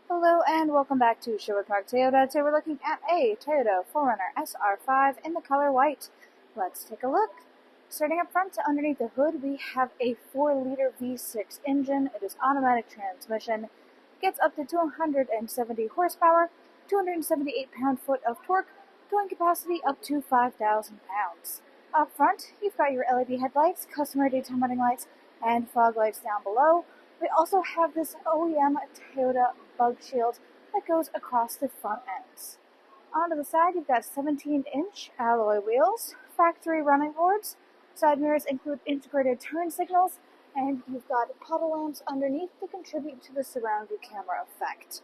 Hello and welcome back to Sherwood Park Toyota. Today we're looking at a Toyota 4Runner SR5 in the color white. Let's take a look. Starting up front, underneath the hood, we have a 4-liter V6 engine. It is automatic transmission. Gets up to 270 horsepower, 278 pound-foot of torque, towing capacity up to 5,000 pounds. Up front, you've got your LED headlights, customer daytime running lights, and fog lights down below. We also have this OEM Toyota bug shield that goes across the front ends. Onto the side, you've got 17-inch alloy wheels, factory running boards, side mirrors include integrated turn signals, and you've got puddle lamps underneath to contribute to the surround view camera effect.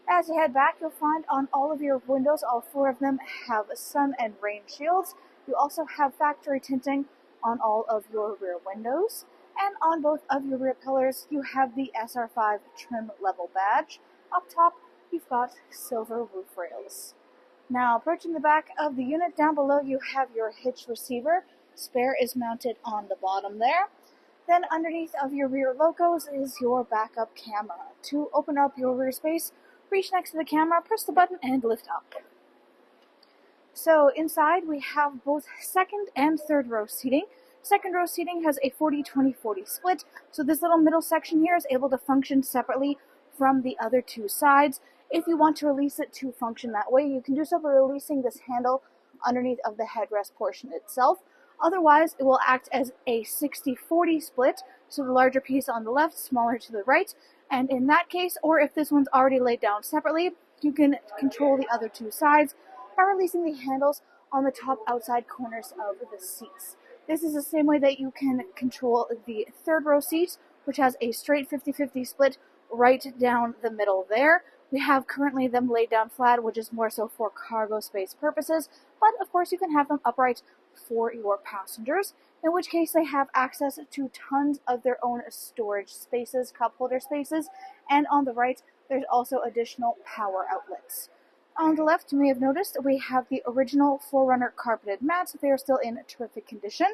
As you head back, you'll find on all of your windows, all 4 of them have sun and rain shields. You also have factory tinting on all of your rear windows. And on both of your rear pillars, you have the SR5 trim level badge. Up top, you've got silver roof rails. Now, approaching the back of the unit, down below you have your hitch receiver. Spare is mounted on the bottom there. Then underneath of your rear locos is your backup camera. To open up your rear space, reach next to the camera, press the button, and lift up. So inside, we have both second and third row seating. Second row seating has a 40-20-40 split, so this little middle section here is able to function separately from the other 2 sides. If you want to release it to function that way, you can do so by releasing this handle underneath of the headrest portion itself. Otherwise, it will act as a 60-40 split, so the larger piece on the left, smaller to the right, and in that case, or if this one's already laid down separately, you can control the other 2 sides by releasing the handles on the top outside corners of the seats. This is the same way that you can control the third row seat, which has a straight 50-50 split right down the middle there. We have currently them laid down flat, which is more so for cargo space purposes, but of course you can have them upright for your passengers, in which case they have access to tons of their own storage spaces, cup holder spaces, and on the right there's also additional power outlets. On the left, you may have noticed, we have the original 4Runner carpeted mats. They are still in terrific condition.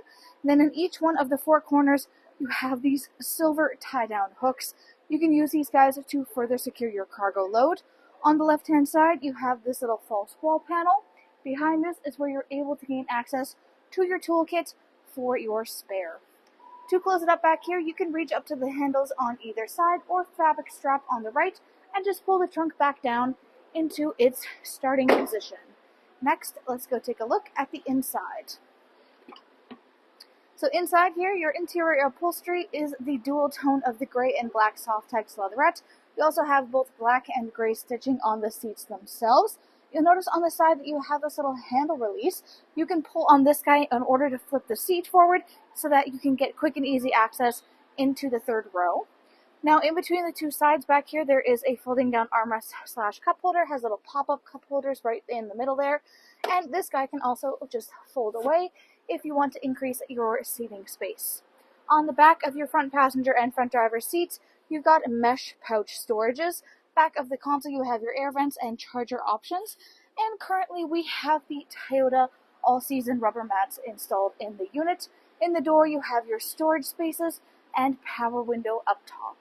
And then in each one of the 4 corners, you have these silver tie-down hooks. You can use these guys to further secure your cargo load. On the left-hand side, you have this little false wall panel. Behind this is where you're able to gain access to your toolkit for your spare. To close it up back here, you can reach up to the handles on either side or fabric strap on the right and just pull the trunk back down into its starting position. Next, let's go take a look at the inside. So inside here, your interior upholstery is the dual tone of the gray and black soft-tex leatherette. We also have both black and gray stitching on the seats themselves. You'll notice on the side that you have this little handle release. You can pull on this guy in order to flip the seat forward so that you can get quick and easy access into the third row. Now, in between the 2 sides back here, there is a folding down armrest / cup holder. Has little pop-up cup holders right in the middle there. And this guy can also just fold away if you want to increase your seating space. On the back of your front passenger and front driver seats, you've got mesh pouch storages. Back of the console, you have your air vents and charger options. And currently, we have the Toyota all-season rubber mats installed in the unit. In the door, you have your storage spaces and power window up top.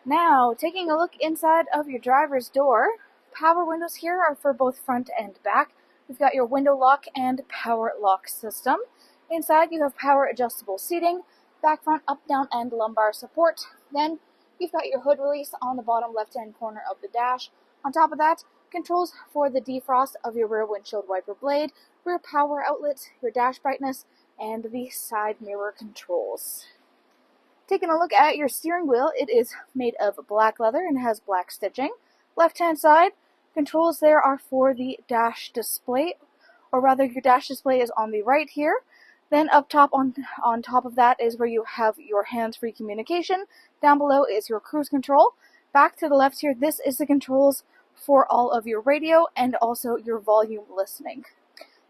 Now, taking a look inside of your driver's door, power windows here are for both front and back. You've got your window lock and power lock system. Inside, you have power adjustable seating, back, front, up, down, and lumbar support. Then, you've got your hood release on the bottom left-hand corner of the dash. On top of that, controls for the defrost of your rear windshield wiper blade, rear power outlet, your dash brightness, and the side mirror controls. Taking a look at your steering wheel, it is made of black leather and has black stitching. Left-hand side, controls there are for the dash display, or rather your dash display is on the right here. Then up top, on top of that is where you have your hands-free communication. Down below is your cruise control. Back to the left here, this is the controls for all of your radio and also your volume listening.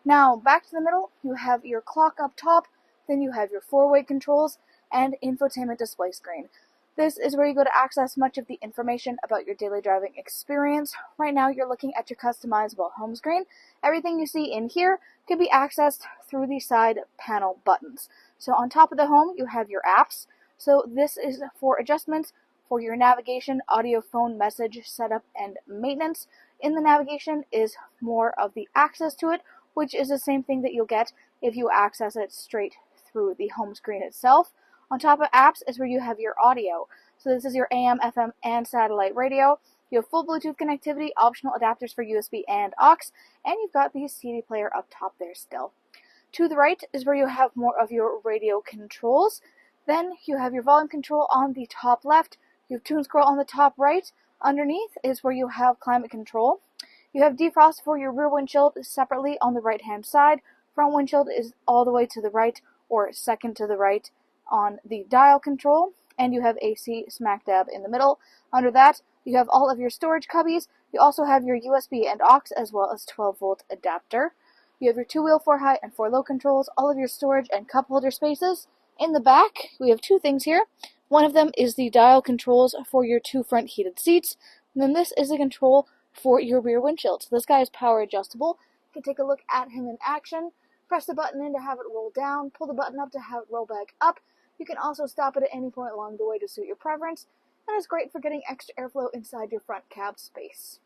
Now, back to the middle, you have your clock up top, then you have your 4-way controls, and infotainment display screen. This is where you go to access much of the information about your daily driving experience. Right now, you're looking at your customizable home screen. Everything you see in here can be accessed through the side panel buttons. So on top of the home, you have your apps. So this is for adjustments For your navigation, audio, phone, message, setup, and maintenance. In the navigation is more of the access to it, which is the same thing that you'll get if you access it straight through the home screen itself. On top of apps is where you have your audio. So this is your AM, FM, and satellite radio. You have full Bluetooth connectivity, optional adapters for USB and aux, and you've got the CD player up top there still. To the right is where you have more of your radio controls. Then you have your volume control on the top left. You have tune scroll on the top right. Underneath is where you have climate control. You have defrost for your rear windshield separately on the right hand side. Front windshield is all the way to the right or second to the right on the dial control. And you have AC smack dab in the middle. Under that, you have all of your storage cubbies. You also have your USB and aux as well as 12-volt adapter. You have your 2-wheel 4-high and 4-low controls, all of your storage and cup holder spaces. In the back, we have two things here. One of them is the dial controls for your 2 front heated seats. And then this is a control for your rear windshield. So this guy is power adjustable. You can take a look at him in action. Press the button in to have it roll down. Pull the button up to have it roll back up. You can also stop it at any point along the way to suit your preference. And it's great for getting extra airflow inside your front cab space.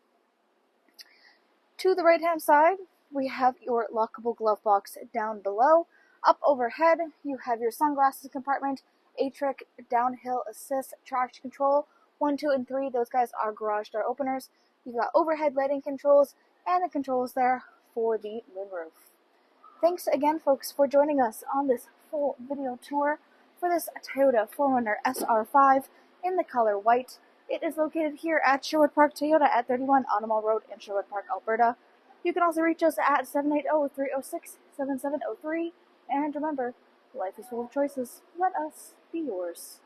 To the right hand side, we have your lockable glove box down below. Up overhead, you have your sunglasses compartment, A-Trick, downhill assist, traction control. 1, 2, and 3, those guys are garage door openers. You've got overhead lighting controls and the controls there for the moonroof. Thanks again, folks, for joining us on this full video tour for this Toyota 4Runner SR5 in the color white. It is located here at Sherwood Park Toyota at 31 Automall Road in Sherwood Park, Alberta. You can also reach us at 780-306-7703. And remember, life is full of choices. Let us be yours.